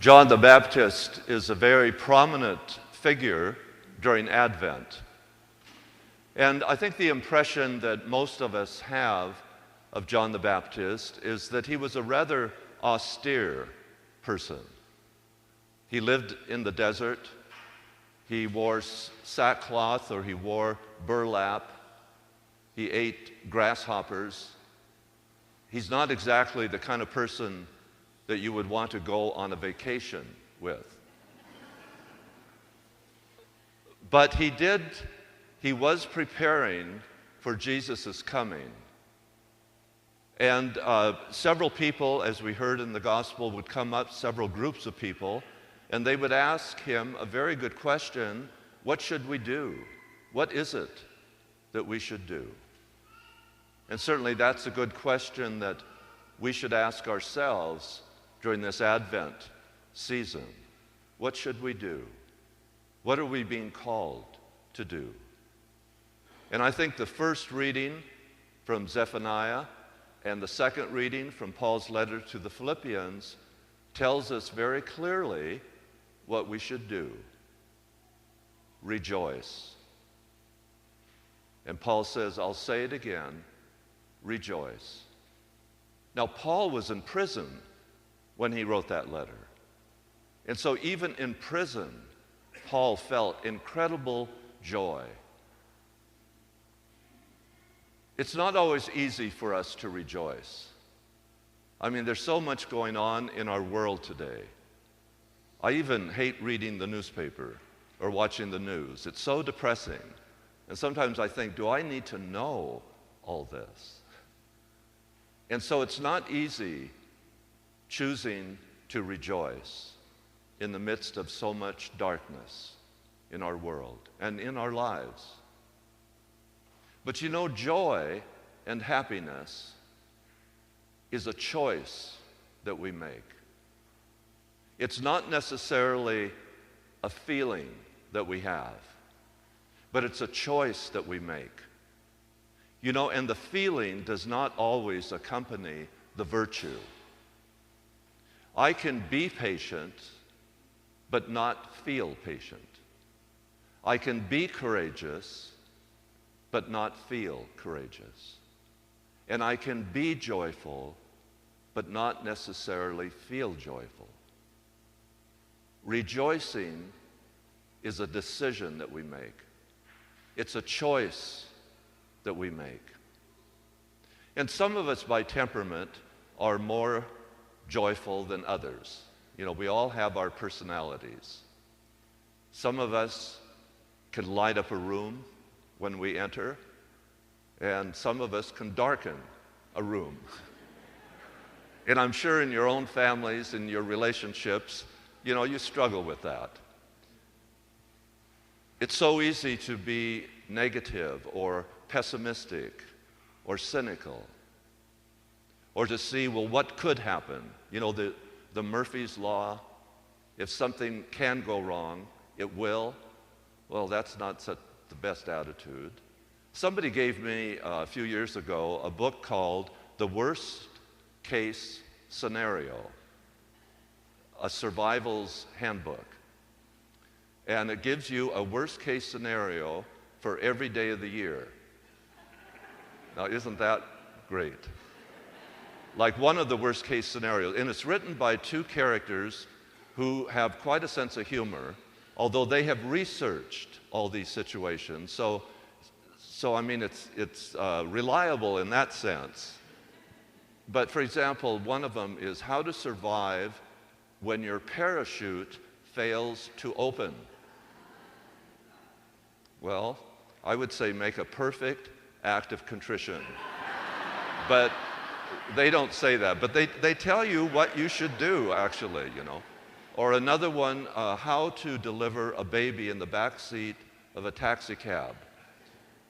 John the Baptist is a very prominent figure during Advent. And I think the impression that most of us have of John the Baptist is that he was a rather austere person. He lived in the desert. He wore sackcloth or he wore burlap. He ate grasshoppers. He's not exactly the kind of person that you would want to go on a vacation with. But he was preparing for Jesus' coming. And several people, as we heard in the gospel, would come up, several groups of people, and they would ask him a very good question: what should we do? What is it that we should do? And certainly that's a good question that we should ask ourselves during this Advent season. What should we do? What are we being called to do? And I think the first reading from Zephaniah and the second reading from Paul's letter to the Philippians tells us very clearly what we should do. Rejoice. And Paul says, I'll say it again, rejoice. Now, Paul was in prison when he wrote that letter. And so even in prison, Paul felt incredible joy. It's not always easy for us to rejoice. I mean, there's so much going on in our world today. I even hate reading the newspaper or watching the news. It's so depressing. And sometimes I think, do I need to know all this? And so it's not easy choosing to rejoice in the midst of so much darkness in our world and in our lives. But you know, joy and happiness is a choice that we make. It's not necessarily a feeling that we have, but it's a choice that we make. You know, and the feeling does not always accompany the virtue. I can be patient, but not feel patient. I can be courageous, but not feel courageous. And I can be joyful, but not necessarily feel joyful. Rejoicing is a decision that we make. It's a choice that we make. And some of us by temperament are more joyful than others. You know, we all have our personalities. Some of us can light up a room when we enter, and some of us can darken a room. And I'm sure in your own families, in your relationships, you know, you struggle with that. It's so easy to be negative or pessimistic or cynical, or to see, well, what could happen? You know, the Murphy's Law, if something can go wrong, it will. Well, that's not the best attitude. Somebody gave me a few years ago a book called The Worst Case Scenario, a survival's handbook. And it gives you a worst case scenario for every day of the year. Now, isn't that great? Like one of the worst case scenarios, and it's written by two characters who have quite a sense of humor, although they have researched all these situations. So I mean, it's reliable in that sense. But for example, one of them is how to survive when your parachute fails to open. Well, I would say make a perfect act of contrition. But they don't say that. But they tell you what you should do, actually, you know. Or another one, how to deliver a baby in the back seat of a taxi cab.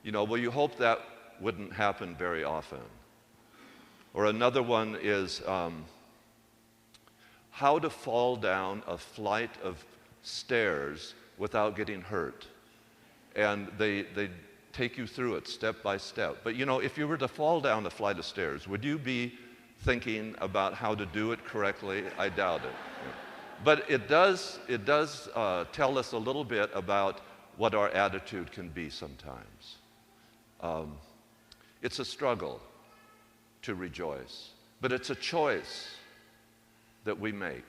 You know, well, you hope that wouldn't happen very often. Or another one is how to fall down a flight of stairs without getting hurt. And they take you through it step by step. But you know, if you were to fall down a flight of stairs, would you be thinking about how to do it correctly? I doubt it. But it does tell us a little bit about what our attitude can be sometimes. It's a struggle to rejoice, but it's a choice that we make.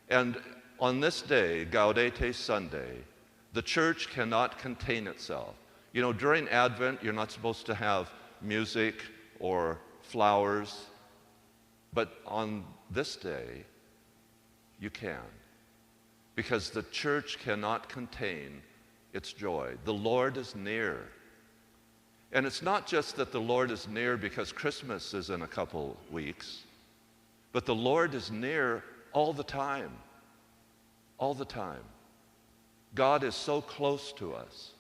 And on this day, Gaudete Sunday, the church cannot contain itself. You know, during Advent, you're not supposed to have music or flowers, but on this day, you can. Because the church cannot contain its joy. The Lord is near. And it's not just that the Lord is near because Christmas is in a couple weeks, but the Lord is near all the time. All the time. God is so close to us.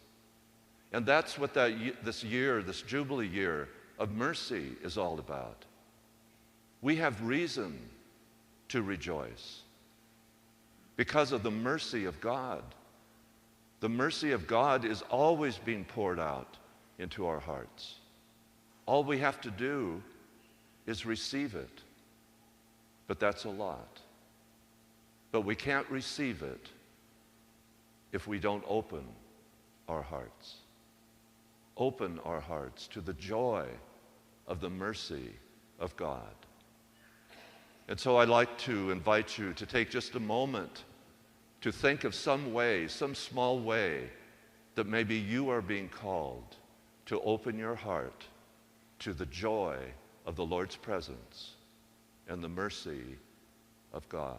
And that's what this year, this Jubilee year of mercy is all about. We have reason to rejoice because of the mercy of God. The mercy of God is always being poured out into our hearts. All we have to do is receive it. But that's a lot. But we can't receive it if we don't open our hearts. Open our hearts to the joy of the mercy of God. And so I'd like to invite you to take just a moment to think of some way, some small way, that maybe you are being called to open your heart to the joy of the Lord's presence and the mercy of God.